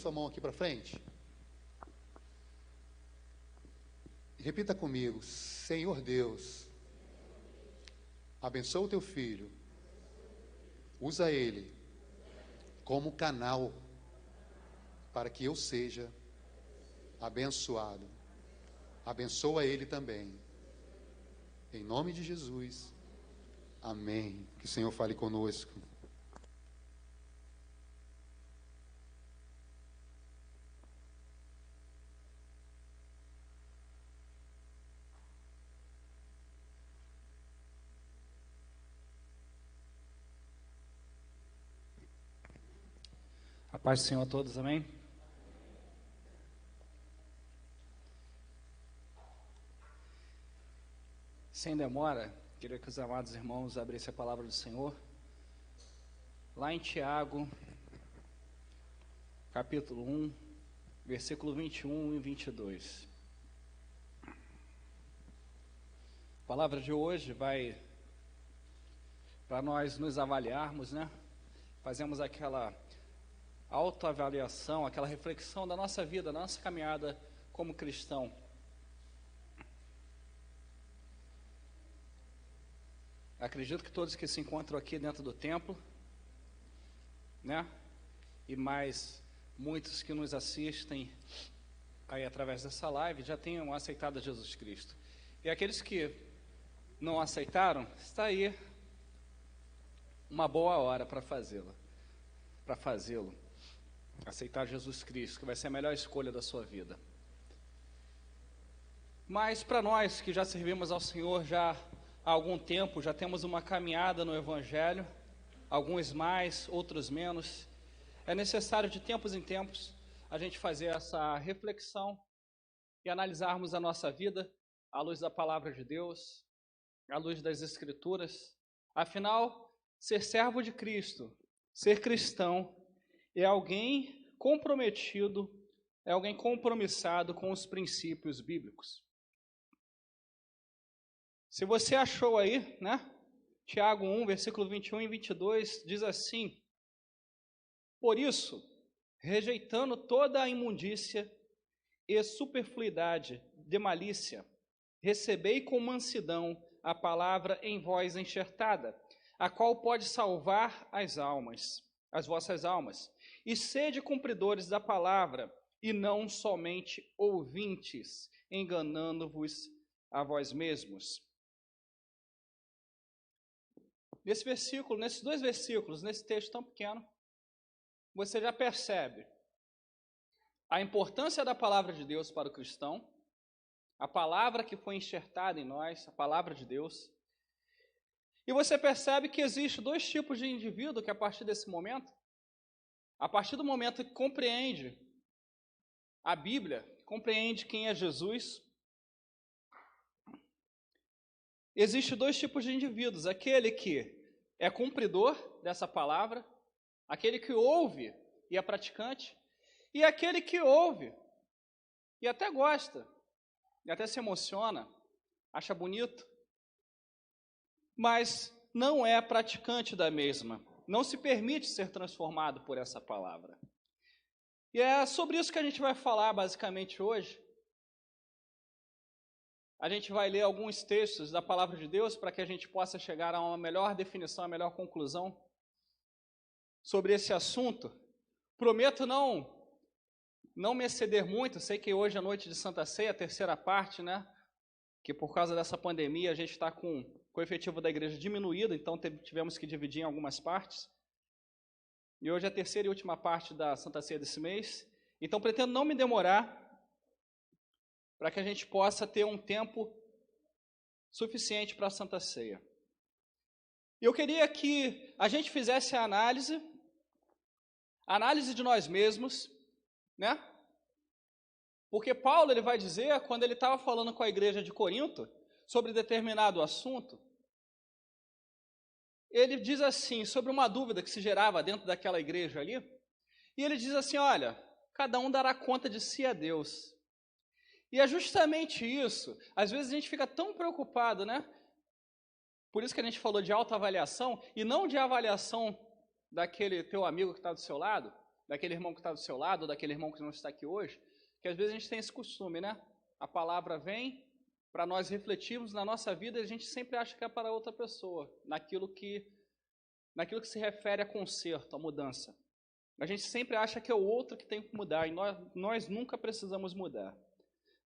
Sua mão aqui para frente. Repita comigo: Senhor Deus, abençoa o teu filho, usa ele como canal para que eu seja abençoado. Abençoa ele também. Em nome de Jesus. Amém. Que o Senhor fale conosco. A paz do Senhor a todos, amém? Sem demora, queria que os amados irmãos abrissem a palavra do Senhor. Lá em Tiago, capítulo 1, versículo 21 e 22. A palavra de hoje vai para nós nos avaliarmos, né? Fazemos aquela autoavaliação, aquela reflexão da nossa vida, da nossa caminhada como cristão. Acredito que todos que se encontram aqui dentro do templo, né? E mais muitos que nos assistem aí através dessa live já tenham aceitado Jesus Cristo. E aqueles que não aceitaram, está aí uma boa hora para fazê-lo. Aceitar Jesus Cristo, que vai ser a melhor escolha da sua vida. Mas para nós que já servimos ao Senhor já há algum tempo, já temos uma caminhada no Evangelho, alguns mais, outros menos, é necessário de tempos em tempos a gente fazer essa reflexão e analisarmos a nossa vida à luz da Palavra de Deus, à luz das Escrituras. Afinal, ser servo de Cristo, ser cristão, é alguém comprometido, é alguém compromissado com os princípios bíblicos. Se você achou aí, né? Tiago 1, versículo 21 e 22, diz assim: por isso, rejeitando toda a imundícia e superfluidade de malícia, recebei com mansidão a palavra em vós enxertada, a qual pode salvar as vossas almas. E sede cumpridores da palavra, e não somente ouvintes, enganando-vos a vós mesmos. Nesse versículo, nesses dois versículos, nesse texto tão pequeno, você já percebe a importância da palavra de Deus para o cristão, a palavra que foi enxertada em nós, a palavra de Deus. E você percebe que existe dois tipos de indivíduo que a partir desse momento, a partir do momento que compreende a Bíblia, compreende quem é Jesus, existe dois tipos de indivíduos: aquele que é cumpridor dessa palavra, aquele que ouve e é praticante, e aquele que ouve e até gosta, e até se emociona, acha bonito, mas não é praticante da mesma, não se permite ser transformado por essa palavra. E é sobre isso que a gente vai falar basicamente hoje. A gente vai ler alguns textos da palavra de Deus para que a gente possa chegar a uma melhor definição, a melhor conclusão sobre esse assunto. Prometo não me exceder muito. Sei que hoje é noite de Santa Ceia, a terceira parte, né? Que por causa dessa pandemia a gente está com o efetivo da igreja diminuído, então tivemos que dividir em algumas partes. E hoje é a terceira e última parte da Santa Ceia desse mês. Então pretendo não me demorar, para que a gente possa ter um tempo suficiente para a Santa Ceia. Eu queria que a gente fizesse a análise de nós mesmos, né? Porque Paulo ele vai dizer, quando ele estava falando com a igreja de Corinto, sobre determinado assunto, ele diz assim, sobre uma dúvida que se gerava dentro daquela igreja ali, e ele diz assim: olha, cada um dará conta de si a Deus. E é justamente isso. Às vezes a gente fica tão preocupado, né? Por isso que a gente falou de autoavaliação, e não de avaliação daquele teu amigo que está do seu lado, daquele irmão que está do seu lado, ou daquele irmão que não está aqui hoje, que às vezes a gente tem esse costume, né? A palavra vem para nós refletirmos na nossa vida e a gente sempre acha que é para outra pessoa, naquilo que se refere a conserto, a mudança. A gente sempre acha que é o outro que tem que mudar e nós nunca precisamos mudar.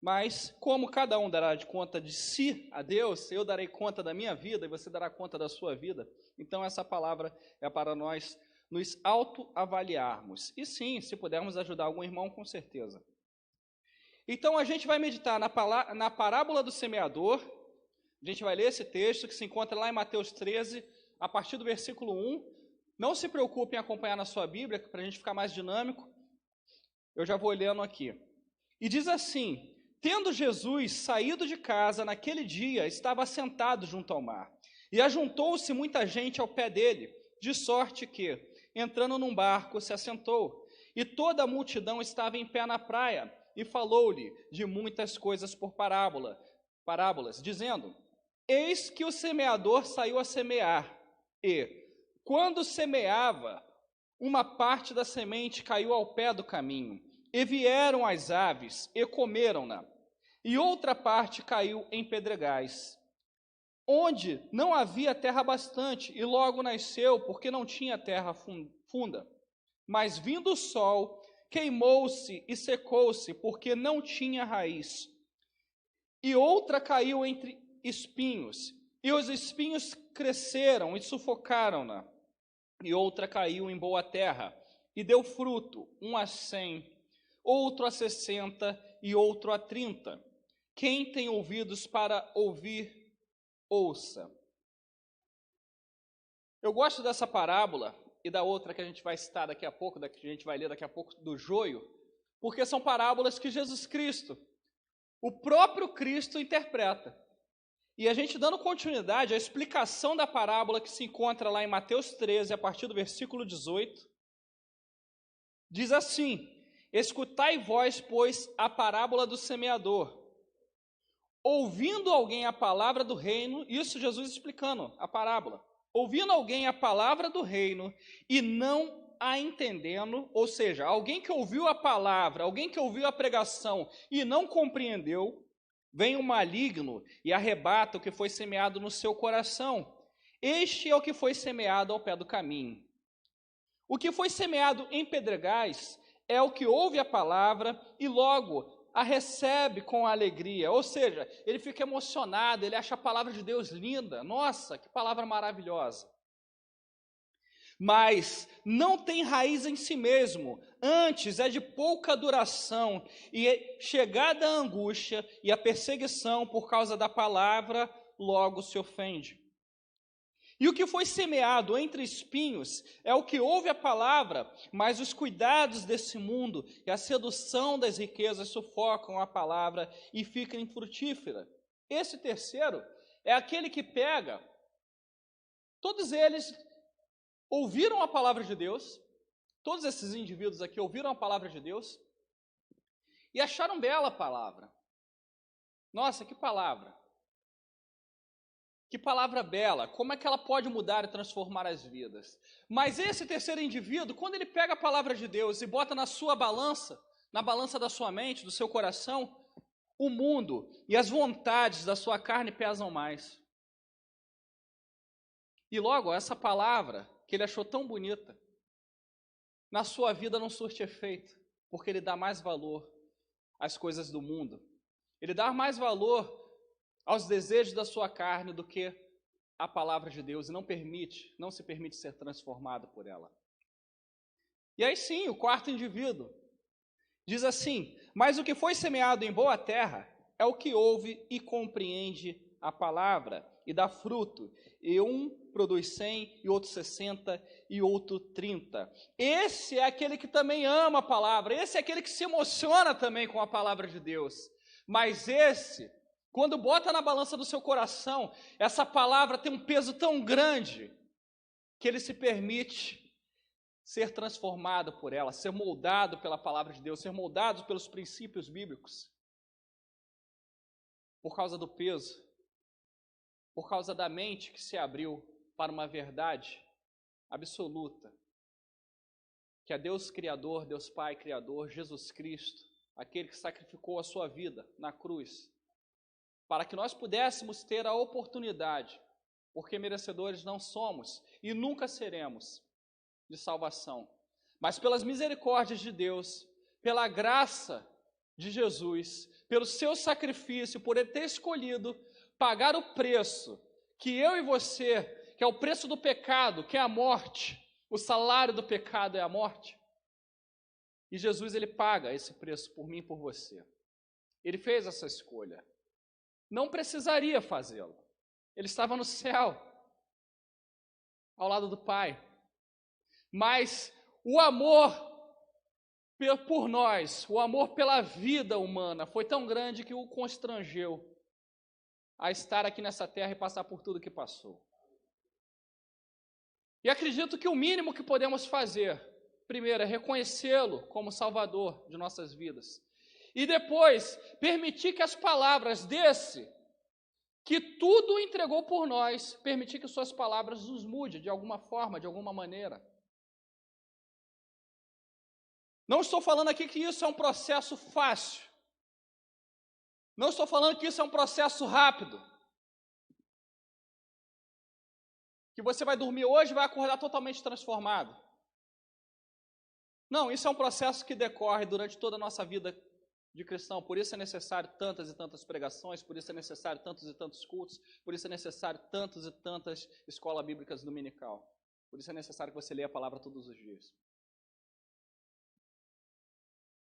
Mas, como cada um dará de conta de si a Deus, eu darei conta da minha vida e você dará conta da sua vida, então essa palavra é para nós nos autoavaliarmos. E sim, se pudermos ajudar algum irmão, com certeza. Então a gente vai meditar na parábola do semeador, a gente vai ler esse texto que se encontra lá em Mateus 13, a partir do versículo 1. Não se preocupe em acompanhar na sua Bíblia, para a gente ficar mais dinâmico, eu já vou lendo aqui. E diz assim: tendo Jesus saído de casa naquele dia, estava sentado junto ao mar, e ajuntou-se muita gente ao pé dele, de sorte que, entrando num barco, se assentou, e toda a multidão estava em pé na praia, e falou-lhe de muitas coisas por parábolas, dizendo: eis que o semeador saiu a semear, e, quando semeava, uma parte da semente caiu ao pé do caminho, e vieram as aves, e comeram-na. E outra parte caiu em pedregais, onde não havia terra bastante, e logo nasceu, porque não tinha terra funda. Mas vindo o sol, queimou-se e secou-se, porque não tinha raiz. E outra caiu entre espinhos, e os espinhos cresceram e sufocaram-na. E outra caiu em boa terra, e deu fruto, um a 100, outro a 60 e outro a 30. Quem tem ouvidos para ouvir, ouça. Eu gosto dessa parábola e da outra que a gente vai citar daqui a pouco, da que a gente vai ler daqui a pouco, do joio, porque são parábolas que Jesus Cristo, o próprio Cristo, interpreta. E a gente dando continuidade à explicação da parábola que se encontra lá em Mateus 13, a partir do versículo 18, diz assim: escutai vós, pois, a parábola do semeador. Ouvindo alguém a palavra do reino, isso Jesus explicando a parábola, ouvindo alguém a palavra do reino e não a entendendo, ou seja, alguém que ouviu a palavra, alguém que ouviu a pregação e não compreendeu, vem o maligno e arrebata o que foi semeado no seu coração. Este é o que foi semeado ao pé do caminho. O que foi semeado em pedregais é o que ouve a palavra e logo a recebe com alegria. Ou seja, ele fica emocionado, ele acha a palavra de Deus linda. Nossa, que palavra maravilhosa. Mas não tem raiz em si mesmo, antes é de pouca duração, e chegada a angústia e a perseguição por causa da palavra, logo se ofende. E o que foi semeado entre espinhos é o que ouve a palavra, mas os cuidados desse mundo e a sedução das riquezas sufocam a palavra e fica infrutífera. Esse terceiro é aquele que pega, todos eles ouviram a palavra de Deus, todos esses indivíduos aqui ouviram a palavra de Deus e acharam bela a palavra. Nossa, que palavra! Que palavra bela! Como é que ela pode mudar e transformar as vidas? Mas esse terceiro indivíduo, quando ele pega a palavra de Deus e bota na sua balança, na balança da sua mente, do seu coração, o mundo e as vontades da sua carne pesam mais. E logo, essa palavra que ele achou tão bonita, na sua vida não surte efeito, porque ele dá mais valor às coisas do mundo. Ele dá mais valor aos desejos da sua carne do que a palavra de Deus e não se permite ser transformado por ela. E aí sim, o quarto indivíduo diz assim: mas o que foi semeado em boa terra é o que ouve e compreende a palavra e dá fruto, e um produz 100, e outro 60, e outro 30. Esse é aquele que também ama a palavra, esse é aquele que se emociona também com a palavra de Deus. Mas esse, quando bota na balança do seu coração, essa palavra tem um peso tão grande, que ele se permite ser transformado por ela, ser moldado pela palavra de Deus, ser moldado pelos princípios bíblicos. Por causa do peso, por causa da mente que se abriu para uma verdade absoluta. que é Deus Criador, Deus Pai Criador, Jesus Cristo, aquele que sacrificou a sua vida na cruz, para que nós pudéssemos ter a oportunidade, porque merecedores não somos e nunca seremos, de salvação, mas pelas misericórdias de Deus, pela graça de Jesus, pelo seu sacrifício, por ele ter escolhido pagar o preço que eu e você, que é o preço do pecado, que é a morte, o salário do pecado é a morte. E Jesus, ele paga esse preço por mim e por você. Ele fez essa escolha. Não precisaria fazê-lo. Ele estava no céu, ao lado do Pai. Mas o amor por nós, o amor pela vida humana foi tão grande que o constrangeu a estar aqui nessa terra e passar por tudo que passou. E acredito que o mínimo que podemos fazer, primeiro, é reconhecê-lo como Salvador de nossas vidas. E depois, permitir que as palavras desse, que tudo entregou por nós, permitir que suas palavras nos mude de alguma forma, de alguma maneira. Não estou falando aqui que isso é um processo fácil. Não estou falando que isso é um processo rápido. Que você vai dormir hoje e vai acordar totalmente transformado. Não, isso é um processo que decorre durante toda a nossa vida de cristão. Por isso é necessário tantas e tantas pregações, por isso é necessário tantos e tantos cultos, por isso é necessário tantas e tantas escolas bíblicas dominical. Por isso é necessário que você leia a palavra todos os dias.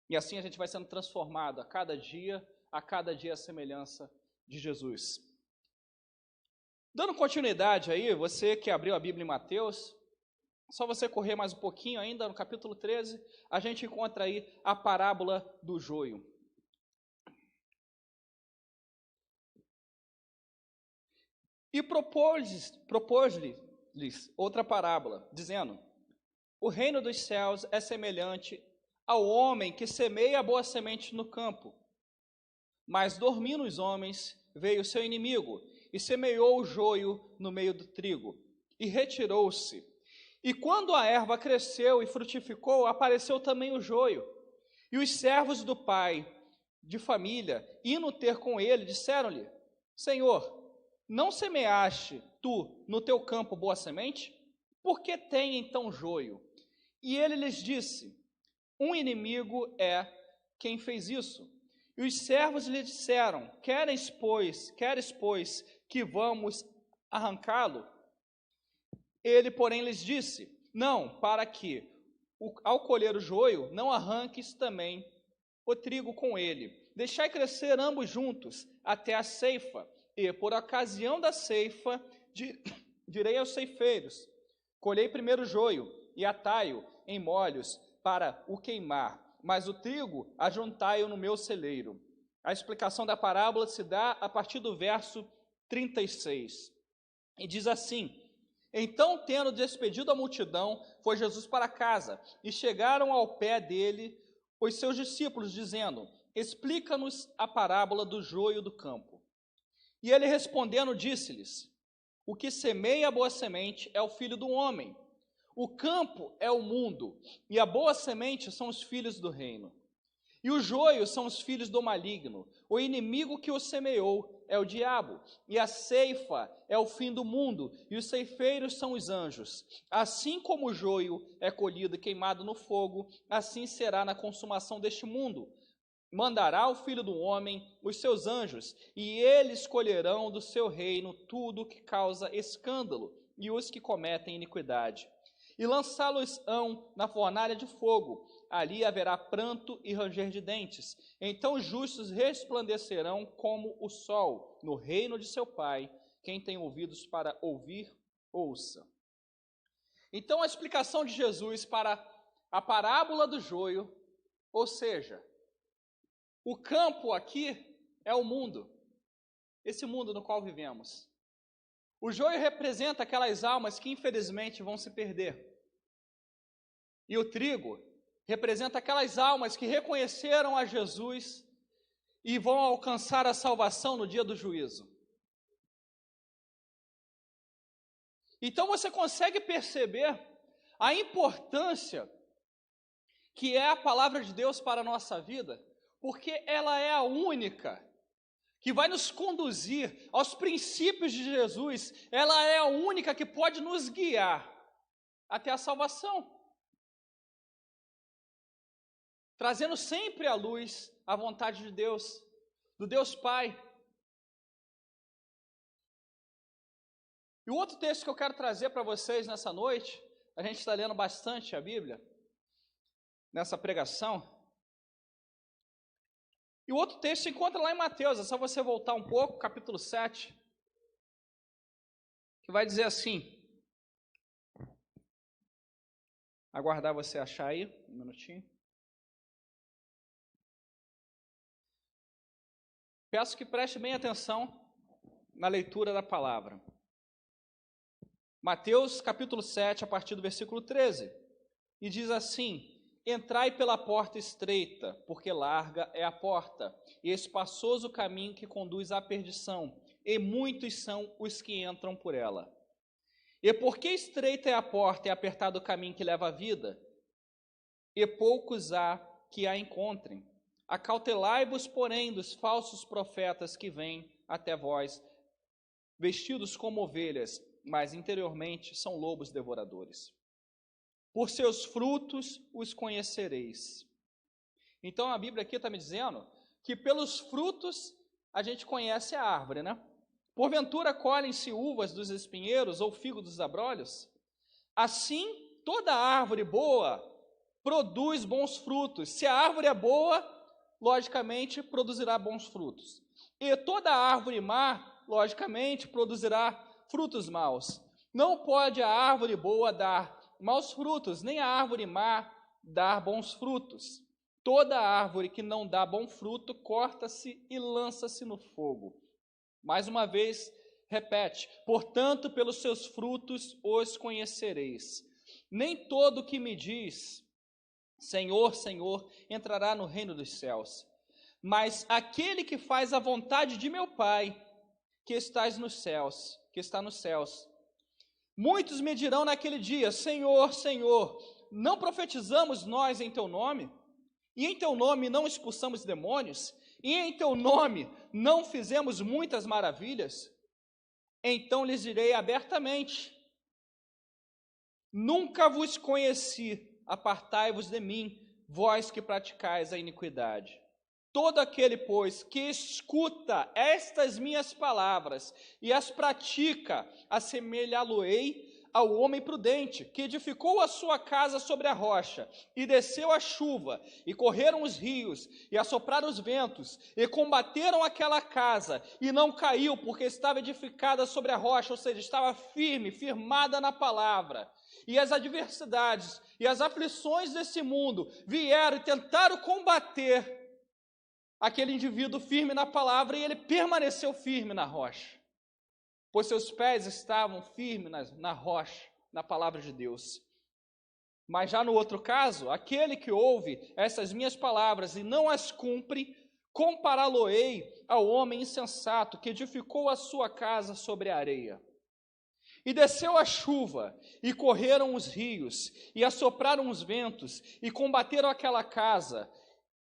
E assim a gente vai sendo transformado a cada dia a semelhança de Jesus. Dando continuidade aí, você que abriu a Bíblia em Mateus, só você correr mais um pouquinho ainda, no capítulo 13, a gente encontra aí a parábola do joio. E propôs-lhes outra parábola, dizendo: o reino dos céus é semelhante ao homem que semeia a boa semente no campo. Mas dormindo os homens, veio o seu inimigo, e semeou o joio no meio do trigo, e retirou-se. E quando a erva cresceu e frutificou, apareceu também o joio. E os servos do pai de família, indo ter com ele, disseram-lhe: Senhor, não semeaste tu no teu campo boa semente? Por que tem então joio? E ele lhes disse: um inimigo é quem fez isso. E os servos lhe disseram: queres, pois, que vamos arrancá-lo? Ele, porém, lhes disse: não, para que, ao colher o joio, não arranques também o trigo com ele. Deixai crescer ambos juntos até a ceifa, e, por ocasião da ceifa, direi aos ceifeiros: colhei primeiro o joio, e atai-o em molhos para o queimar, mas o trigo ajuntai-o no meu celeiro. A explicação da parábola se dá a partir do verso 36. E diz assim: então, tendo despedido a multidão, foi Jesus para casa, e chegaram ao pé dele os seus discípulos, dizendo: explica-nos a parábola do joio do campo. E ele respondendo disse-lhes: o que semeia a boa semente é o filho do homem. O campo é o mundo, e a boa semente são os filhos do reino. E o joio são os filhos do maligno. O inimigo que o semeou é o diabo. E a ceifa é o fim do mundo, e os ceifeiros são os anjos. Assim como o joio é colhido e queimado no fogo, assim será na consumação deste mundo. Mandará o Filho do Homem os seus anjos, e eles colherão do seu reino tudo que causa escândalo, e os que cometem iniquidade. E lançá-los-ão na fornalha de fogo. Ali haverá pranto e ranger de dentes. Então os justos resplandecerão como o sol no reino de seu Pai. Quem tem ouvidos para ouvir, ouça. Então a explicação de Jesus para a parábola do joio, ou seja, o campo aqui é o mundo, esse mundo no qual vivemos. O joio representa aquelas almas que infelizmente vão se perder. E o trigo representa aquelas almas que reconheceram a Jesus e vão alcançar a salvação no dia do juízo. Então você consegue perceber a importância que é a palavra de Deus para a nossa vida, porque ela é a única que vai nos conduzir aos princípios de Jesus, ela é a única que pode nos guiar até a salvação, trazendo sempre à luz a vontade de Deus, do Deus Pai. E o outro texto que eu quero trazer para vocês nessa noite, a gente está lendo bastante a Bíblia, nessa pregação, e o outro texto se encontra lá em Mateus, é só você voltar um pouco, capítulo 7, que vai dizer assim, aguardar você achar aí, um minutinho. Peço que preste bem atenção na leitura da palavra. Mateus capítulo 7, a partir do versículo 13, e diz assim: entrai pela porta estreita, porque larga é a porta, e espaçoso o caminho que conduz à perdição, e muitos são os que entram por ela. E porque estreita é a porta e apertado o caminho que leva à vida, e poucos há que a encontrem. Acautelai-vos, porém, dos falsos profetas que vêm até vós, vestidos como ovelhas, mas interiormente são lobos devoradores. Por seus frutos os conhecereis. Então a Bíblia aqui está me dizendo que pelos frutos a gente conhece a árvore, né? Porventura colhem-se uvas dos espinheiros ou figo dos abrolhos? Assim, toda árvore boa produz bons frutos. Se a árvore é boa, logicamente produzirá bons frutos. E toda árvore má, logicamente, produzirá frutos maus. Não pode a árvore boa dar maus frutos, nem a árvore má dar bons frutos. Toda árvore que não dá bom fruto, corta-se e lança-se no fogo. Mais uma vez, repete: portanto, pelos seus frutos os conhecereis. Nem todo que me diz, Senhor, Senhor, entrará no reino dos céus, mas aquele que faz a vontade de meu Pai, que está nos céus. Muitos me dirão naquele dia: Senhor, Senhor, não profetizamos nós em teu nome? E em teu nome não expulsamos demônios? E em teu nome não fizemos muitas maravilhas? Então lhes direi abertamente: nunca vos conheci, apartai-vos de mim, vós que praticais a iniquidade. Todo aquele, pois, que escuta estas minhas palavras e as pratica, assemelhá-lo-ei ao homem prudente, que edificou a sua casa sobre a rocha, e desceu a chuva, e correram os rios, e assopraram os ventos, e combateram aquela casa, e não caiu, porque estava edificada sobre a rocha, ou seja, estava firme, firmada na palavra. E as adversidades e as aflições desse mundo vieram e tentaram combater aquele indivíduo firme na palavra, e ele permaneceu firme na rocha, pois seus pés estavam firmes na rocha, na palavra de Deus. Mas já no outro caso, aquele que ouve essas minhas palavras e não as cumpre, compará-lo-ei ao homem insensato que edificou a sua casa sobre a areia. E desceu a chuva, e correram os rios, e assopraram os ventos, e combateram aquela casa,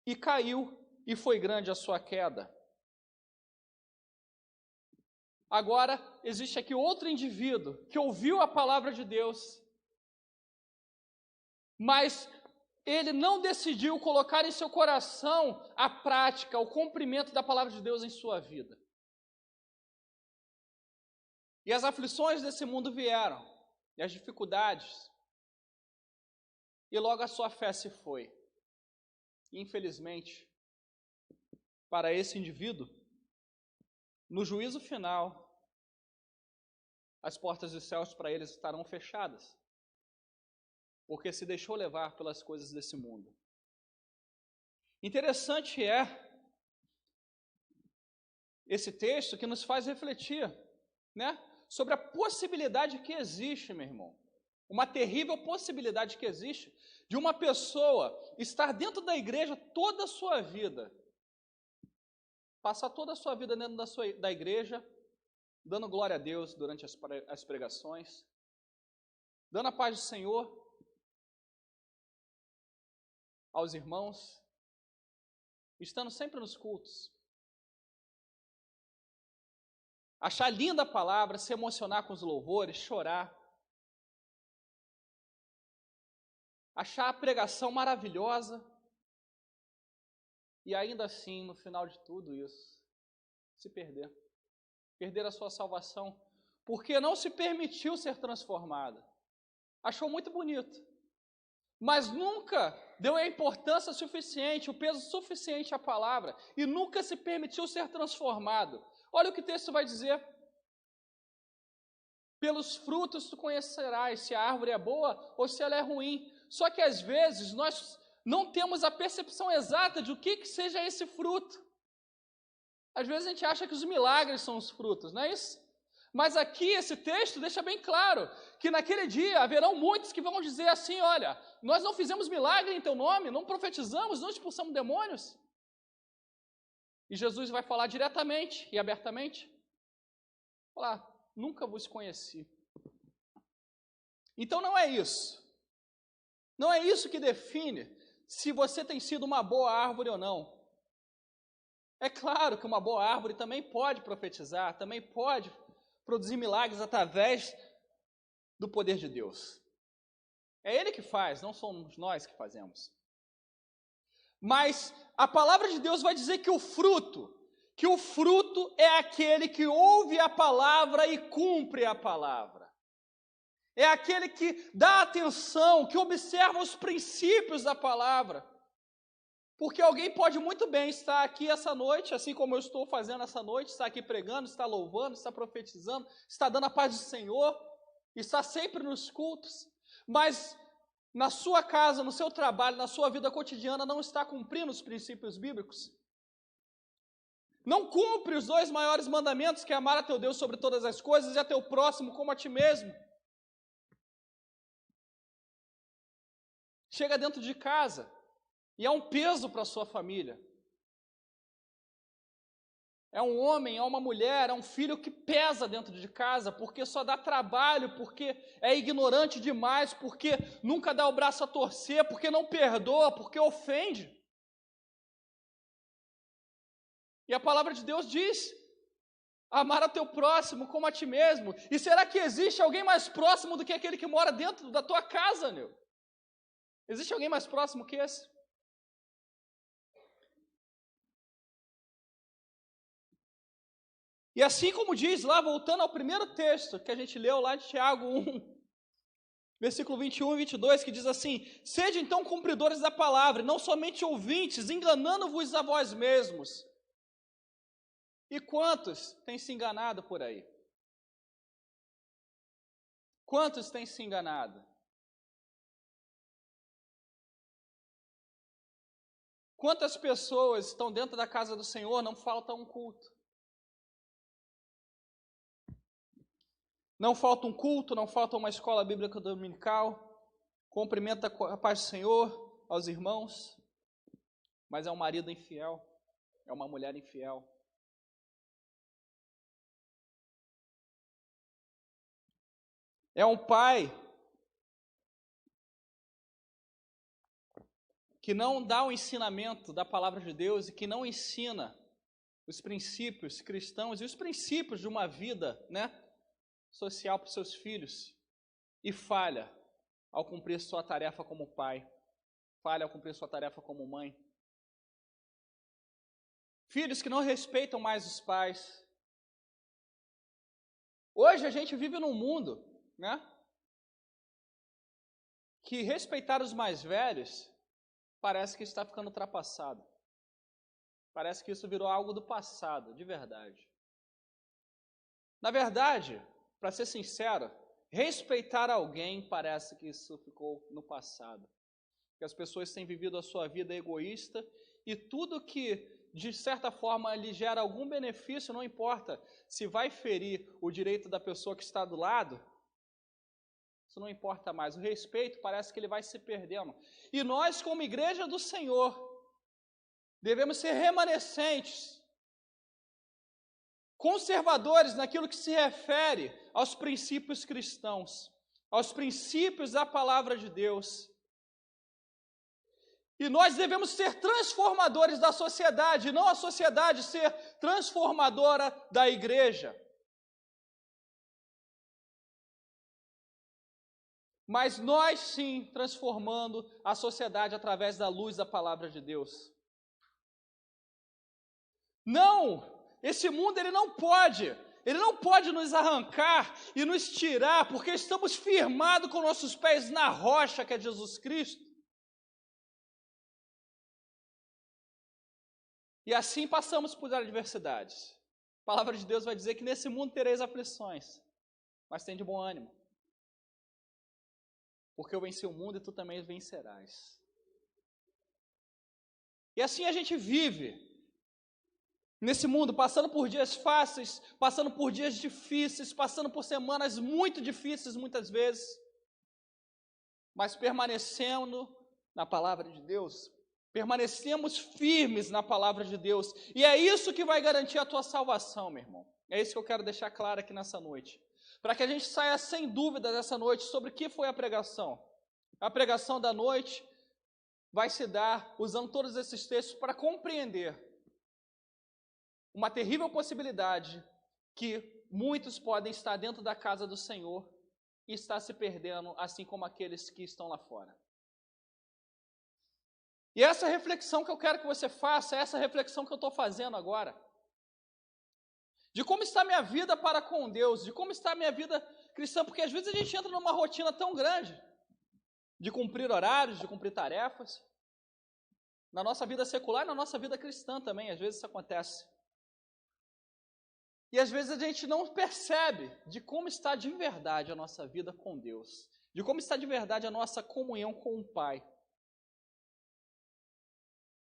e caiu, e foi grande a sua queda. Agora, existe aqui outro indivíduo que ouviu a palavra de Deus, mas ele não decidiu colocar em seu coração a prática, o cumprimento da palavra de Deus em sua vida. E as aflições desse mundo vieram, e as dificuldades, e logo a sua fé se foi. E, infelizmente, para esse indivíduo, no juízo final, as portas dos céus para eles estarão fechadas, porque se deixou levar pelas coisas desse mundo. Interessante é esse texto que nos faz refletir, né, sobre a possibilidade que existe, meu irmão, uma terrível possibilidade que existe de uma pessoa estar dentro da igreja toda a sua vida, passar toda a sua vida dentro da igreja, dando glória a Deus durante as pregações, dando a paz do Senhor, aos irmãos, estando sempre nos cultos. Achar linda a palavra, se emocionar com os louvores, chorar. Achar a pregação maravilhosa. E ainda assim, no final de tudo isso, se perder. Perder a sua salvação. Porque não se permitiu ser transformada. Achou muito bonito. Mas nunca deu a importância suficiente, o peso suficiente à palavra. E nunca se permitiu ser transformado. Olha o que o texto vai dizer. Pelos frutos tu conhecerás se a árvore é boa ou se ela é ruim. Só que às vezes nós não temos a percepção exata de o que seja esse fruto. Às vezes a gente acha que os milagres são os frutos, não é isso? Mas aqui esse texto deixa bem claro que naquele dia haverão muitos que vão dizer assim, olha, nós não fizemos milagre em teu nome, não profetizamos, não expulsamos demônios. E Jesus vai falar diretamente e abertamente, falar, nunca vos conheci. Então não é isso. Não é isso que define se você tem sido uma boa árvore ou não. É claro que uma boa árvore também pode profetizar, também pode produzir milagres através do poder de Deus. É Ele que faz, não somos nós que fazemos. Mas a palavra de Deus vai dizer que o fruto é aquele que ouve a palavra e cumpre a palavra. É aquele que dá atenção, que observa os princípios da palavra. Porque alguém pode muito bem estar aqui essa noite, assim como eu estou fazendo essa noite, estar aqui pregando, estar louvando, estar profetizando, estar dando a paz do Senhor, estar sempre nos cultos, mas na sua casa, no seu trabalho, na sua vida cotidiana, não está cumprindo os princípios bíblicos. Não cumpre os 2 maiores mandamentos, que é amar a teu Deus sobre todas as coisas e a teu próximo como a ti mesmo. Chega dentro de casa e é um peso para a sua família. É um homem, é uma mulher, é um filho que pesa dentro de casa, porque só dá trabalho, porque é ignorante demais, porque nunca dá o braço a torcer, porque não perdoa, porque ofende. E a palavra de Deus diz, amar a teu próximo como a ti mesmo. E será que existe alguém mais próximo do que aquele que mora dentro da tua casa, meu? Existe alguém mais próximo que esse? E assim como diz lá, voltando ao primeiro texto que a gente leu lá de Tiago 1, versículo 21 e 22, que diz assim, sede então cumpridores da palavra, não somente ouvintes, enganando-vos a vós mesmos. E quantos têm se enganado por aí? Quantos têm se enganado? Quantas pessoas estão dentro da casa do Senhor, não falta um culto? Não falta um culto, não falta uma escola bíblica dominical, cumprimenta a paz do Senhor aos irmãos, mas é um marido infiel, é uma mulher infiel. É um pai que não dá o ensinamento da palavra de Deus e que não ensina os princípios cristãos e os princípios de uma vida, social para os seus filhos, e falha ao cumprir sua tarefa como pai, falha ao cumprir sua tarefa como mãe. Filhos que não respeitam mais os pais. Hoje a gente vive num mundo, que respeitar os mais velhos parece que está ficando ultrapassado. Parece que isso virou algo do passado, de verdade. Na verdade, para ser sincero, respeitar alguém parece que isso ficou no passado. Que as pessoas têm vivido a sua vida egoísta e tudo que, de certa forma, lhe gera algum benefício, não importa se vai ferir o direito da pessoa que está do lado, isso não importa mais. O respeito parece que ele vai se perdendo. E nós, como igreja do Senhor, devemos ser remanescentes, conservadores naquilo que se refere aos princípios cristãos, aos princípios da palavra de Deus. E nós devemos ser transformadores da sociedade, não a sociedade ser transformadora da igreja. Mas nós sim transformando a sociedade através da luz da palavra de Deus. Não, esse mundo ele não pode nos arrancar e nos tirar, porque estamos firmados com nossos pés na rocha que é Jesus Cristo. E assim passamos por adversidades. A palavra de Deus vai dizer que nesse mundo tereis aflições, mas tem de bom ânimo. Porque eu venci o mundo e tu também vencerás. E assim a gente vive nesse mundo, passando por dias fáceis, passando por dias difíceis, passando por semanas muito difíceis muitas vezes, mas permanecendo na palavra de Deus, permanecemos firmes na palavra de Deus, e é isso que vai garantir a tua salvação, meu irmão. É isso que eu quero deixar claro aqui nessa noite, para que a gente saia sem dúvida dessa noite sobre o que foi a pregação. A pregação da noite vai se dar usando todos esses textos para compreender uma terrível possibilidade que muitos podem estar dentro da casa do Senhor e estar se perdendo, assim como aqueles que estão lá fora. E essa reflexão que eu quero que você faça, essa reflexão que eu estou fazendo agora, de como está a minha vida para com Deus, de como está a minha vida cristã, porque às vezes a gente entra numa rotina tão grande, de cumprir horários, de cumprir tarefas, na nossa vida secular e na nossa vida cristã também, às vezes isso acontece. E às vezes a gente não percebe de como está de verdade a nossa vida com Deus, de como está de verdade a nossa comunhão com o Pai.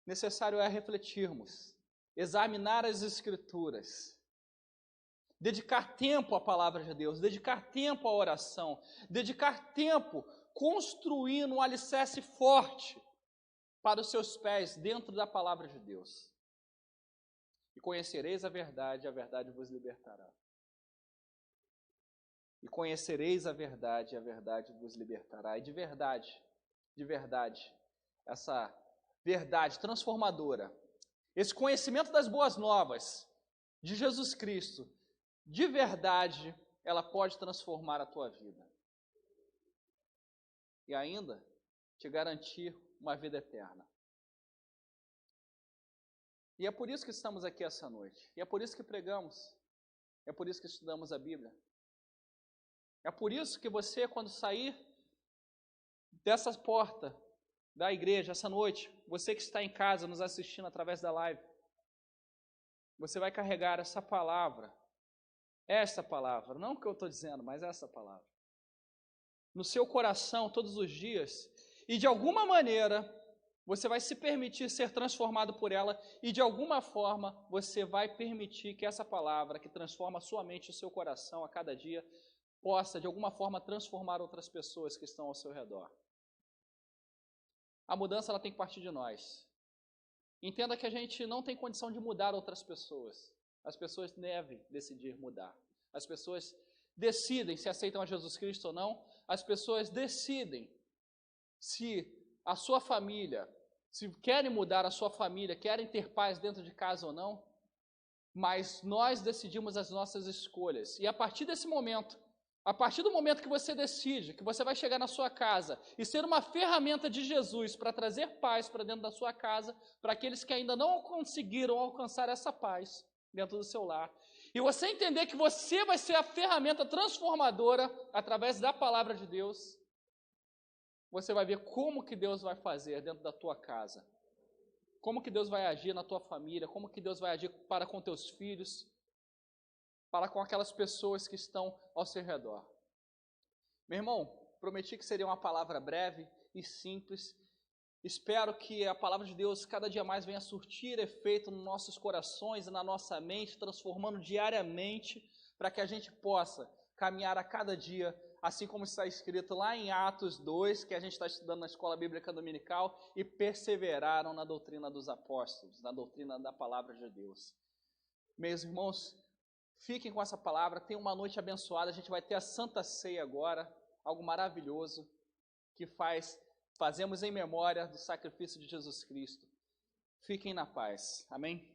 Necessário é refletirmos, examinar as Escrituras, dedicar tempo à palavra de Deus, dedicar tempo à oração, dedicar tempo construindo um alicerce forte para os seus pés dentro da palavra de Deus. E conhecereis a verdade vos libertará. E conhecereis a verdade vos libertará. E de verdade, essa verdade transformadora, esse conhecimento das boas novas de Jesus Cristo, de verdade, ela pode transformar a tua vida. E ainda te garantir uma vida eterna. E é por isso que estamos aqui essa noite. E é por isso que pregamos. É por isso que estudamos a Bíblia. É por isso que você, quando sair dessa porta da igreja essa noite, você que está em casa nos assistindo através da live, você vai carregar essa palavra, não o que eu estou dizendo, mas essa palavra, no seu coração todos os dias, e de alguma maneira você vai se permitir ser transformado por ela, e de alguma forma você vai permitir que essa palavra, que transforma a sua mente e o seu coração a cada dia, possa de alguma forma transformar outras pessoas que estão ao seu redor. A mudança ela tem que partir de nós. Entenda que a gente não tem condição de mudar outras pessoas. As pessoas devem decidir mudar. As pessoas decidem se aceitam a Jesus Cristo ou não. As pessoas decidem se a sua família, se querem mudar a sua família, querem ter paz dentro de casa ou não. Mas nós decidimos as nossas escolhas. E a partir desse momento, a partir do momento que você decide que você vai chegar na sua casa e ser uma ferramenta de Jesus para trazer paz para dentro da sua casa, para aqueles que ainda não conseguiram alcançar essa paz dentro do seu lar, e você entender que você vai ser a ferramenta transformadora através da palavra de Deus, você vai ver como que Deus vai fazer dentro da tua casa, como que Deus vai agir na tua família, como que Deus vai agir para com teus filhos, para com aquelas pessoas que estão ao seu redor. Meu irmão, prometi que seria uma palavra breve e simples. Espero que a palavra de Deus cada dia mais venha surtir efeito nos nossos corações e na nossa mente, transformando diariamente, para que a gente possa caminhar a cada dia, assim como está escrito lá em Atos 2, que a gente está estudando na Escola Bíblica Dominical, e perseveraram na doutrina dos apóstolos, na doutrina da palavra de Deus. Meus irmãos, fiquem com essa palavra, tenham uma noite abençoada. A gente vai ter a Santa Ceia agora, algo maravilhoso, que faz fazemos em memória do sacrifício de Jesus Cristo. Fiquem na paz. Amém?